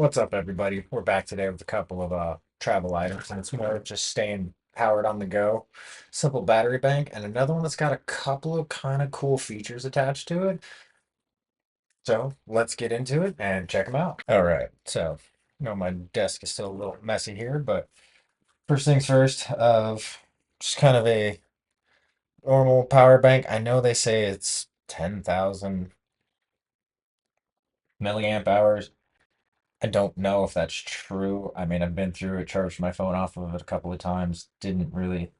What's up, everybody? We're back today with a couple of travel items, and it's more of just staying powered on the go. Simple battery bank, and another one that's got a couple of kind of cool features attached to it. So let's get into it and check them out. All right. My desk is still a little messy here, but first things first, of just kind of a normal power bank. I know they say it's 10,000 milliamp hours. I don't know if that's true. I mean, I've been through it, charged my phone off of it a couple of times, didn't really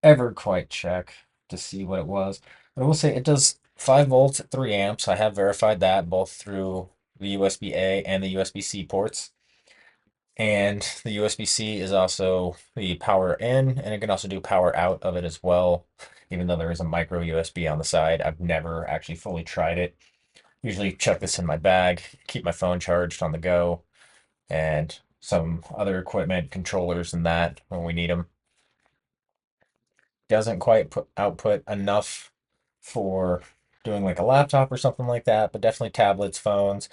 ever quite check to see what it was. But I will say it does 5 volts at 3 amps. I have verified that both through the USB-A and the USB-C ports. And the USB-C is also the power in, and it can also do power out of it as well, even though there is a micro USB on the side. I've never actually fully tried it. Usually chuck this in my bag, keep my phone charged on the go and some other equipment, controllers, and that when we need them. Doesn't quite output enough for doing like a laptop or something like that, but definitely tablets, phones.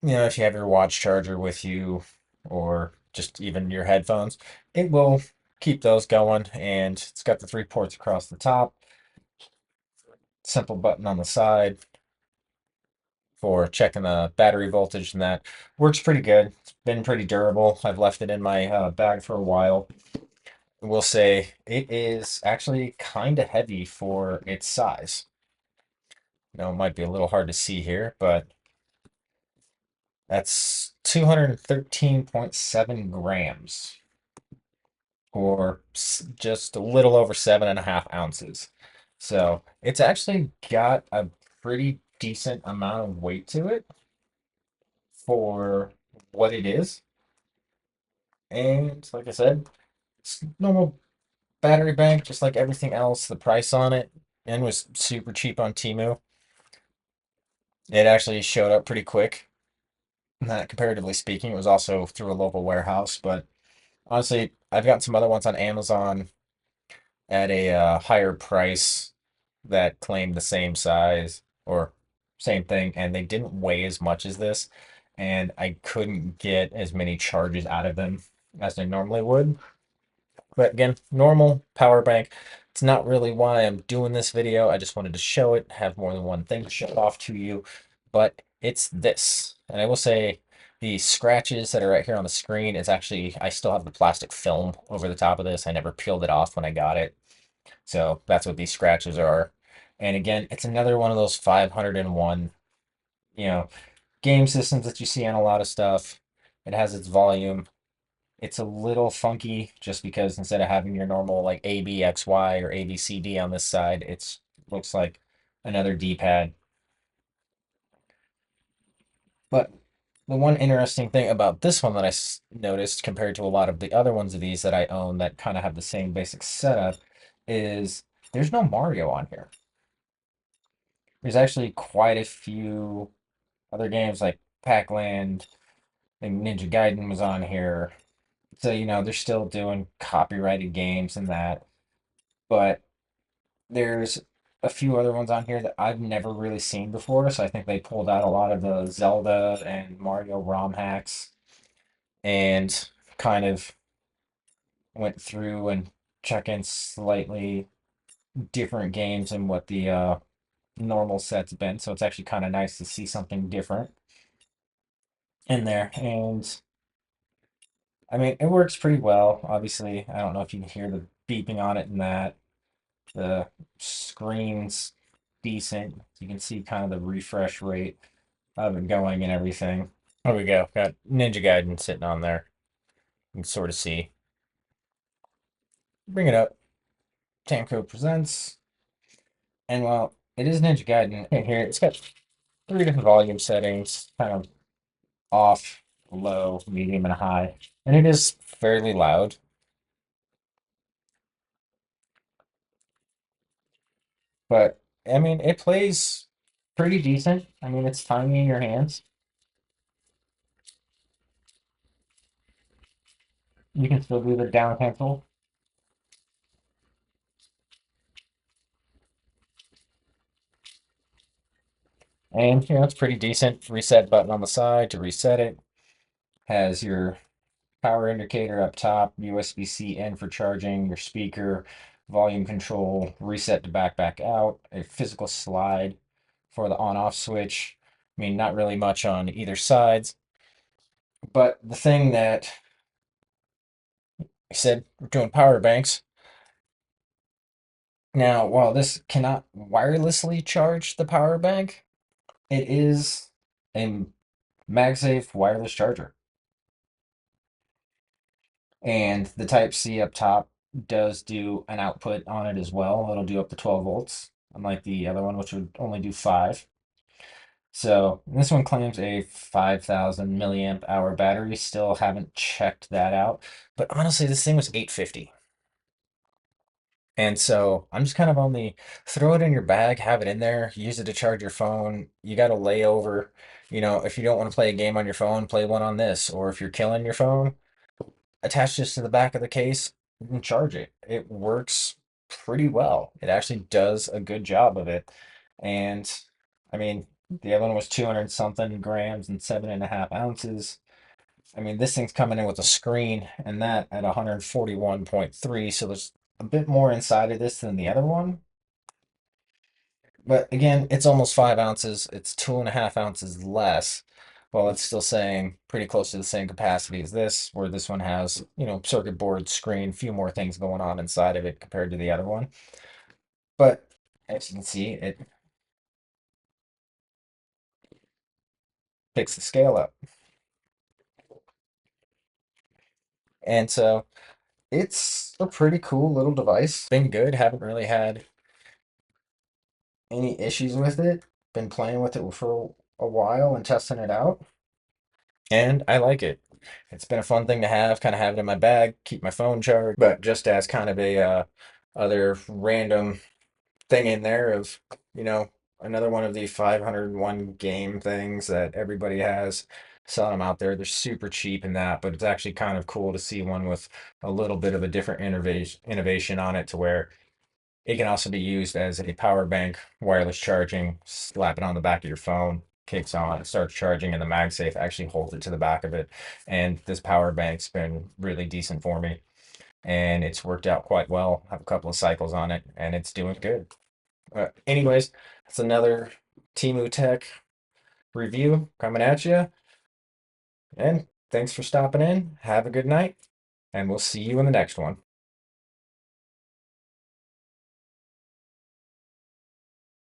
If you have your watch charger with you or just even your headphones, it will keep those going. And it's got the 3 ports across the top, simple button on the side for checking the battery voltage, and that works pretty good. It's been pretty durable. I've left it in my bag for a while. Will say it is actually kind of heavy for its size. It might be a little hard to see here, but that's 213.7 grams, or just a little over 7.5 ounces. So it's actually got a pretty decent amount of weight to it for what it is. And like I said, it's normal battery bank, just like everything else. The price on it and was super cheap on Temu. It actually showed up pretty quick. Comparatively speaking, it was also through a local warehouse, but honestly, I've gotten some other ones on Amazon at a higher price that claimed the same size or same thing, and they didn't weigh as much as this, and I couldn't get as many charges out of them as I normally would. But again, normal power bank. It's not really why I'm doing this video. I just wanted to show it, have more than one thing to show off to you. But it's this. And I will say the scratches that are right here on the screen is actually, I still have the plastic film over the top of this. I never peeled it off when I got it. So that's what these scratches are. And again, it's another one of those 501, you know, game systems that you see on a lot of stuff. It has its volume. It's a little funky just because instead of having your normal like A, B, X, Y or A, B, C, D on this side, it's looks like another D-pad. But the one interesting thing about this one that noticed compared to a lot of the other ones of these that I own that kind of have the same basic setup is there's no Mario on here. There's actually quite a few other games like Pac-Land and Ninja Gaiden was on here. So, they're still doing copyrighted games and that. But there's a few other ones on here that I've never really seen before, so I think they pulled out a lot of the Zelda and Mario ROM hacks and kind of went through and check in slightly different games than what the normal set's been. So it's actually kind of nice to see something different in there. And I mean, it works pretty well. Obviously, I don't know if you can hear the beeping on it and that. The screen's decent. You can see kind of the refresh rate of it going and everything. There we go. Got Ninja Gaiden sitting on there. You can sort of see. Bring it up. Tamco presents. And while it is Ninja Gaiden in here, it's got 3 different volume settings, kind of off, low, medium, and high. And it is fairly loud. But I mean, it plays pretty decent. I mean, it's tiny in your hands. You can still do the down cancel. And, it's pretty decent. Reset button on the side to reset it. Has your power indicator up top, USB-C in for charging, your speaker, volume control, reset to back out, a physical slide for the on-off switch. I mean, not really much on either sides, but the thing that I said, we're doing power banks. Now, while this cannot wirelessly charge the power bank, it is a MagSafe wireless charger. And the Type C up top does do an output on it as well. It'll do up to 12 volts, unlike the other one, which would only do 5. So this one claims a 5,000 milliamp hour battery. Still haven't checked that out. But honestly, this thing was 850. And so I'm just kind of on the throw it in your bag, have it in there, use it to charge your phone. You got to lay over, if you don't want to play a game on your phone, play one on this. Or if you're killing your phone, attach this to the back of the case and charge it. It works pretty well. It actually does a good job of it. And I mean, the other one was 200 something grams and 7.5 ounces. I mean, this thing's coming in with a screen and that at 141.3. So there's a bit more inside of this than the other one. But again, it's almost 5 ounces. It's 2.5 ounces less. Well, it's still saying pretty close to the same capacity as this, where this one has, circuit board, screen, few more things going on inside of it compared to the other one. But as you can see, it picks the scale up. And so it's a pretty cool little device. Been good. Haven't really had any issues with it. Been playing with it for a while and testing it out. And I like it. It's been a fun thing to have, kind of have it in my bag, keep my phone charged, but just as kind of a other random thing in there of, you know, another one of the 501 game things that everybody has selling them out there. They're super cheap in that, but it's actually kind of cool to see one with a little bit of a different innovation on it to where it can also be used as a power bank, wireless charging, slap it on the back of your phone, kicks on, it starts charging, and the MagSafe actually holds it to the back of it. And this power bank's been really decent for me, and it's worked out quite well. I have a couple of cycles on it, and it's doing good. Anyways, that's another Temu Tech review coming at you. And thanks for stopping in. Have a good night, and we'll see you in the next one.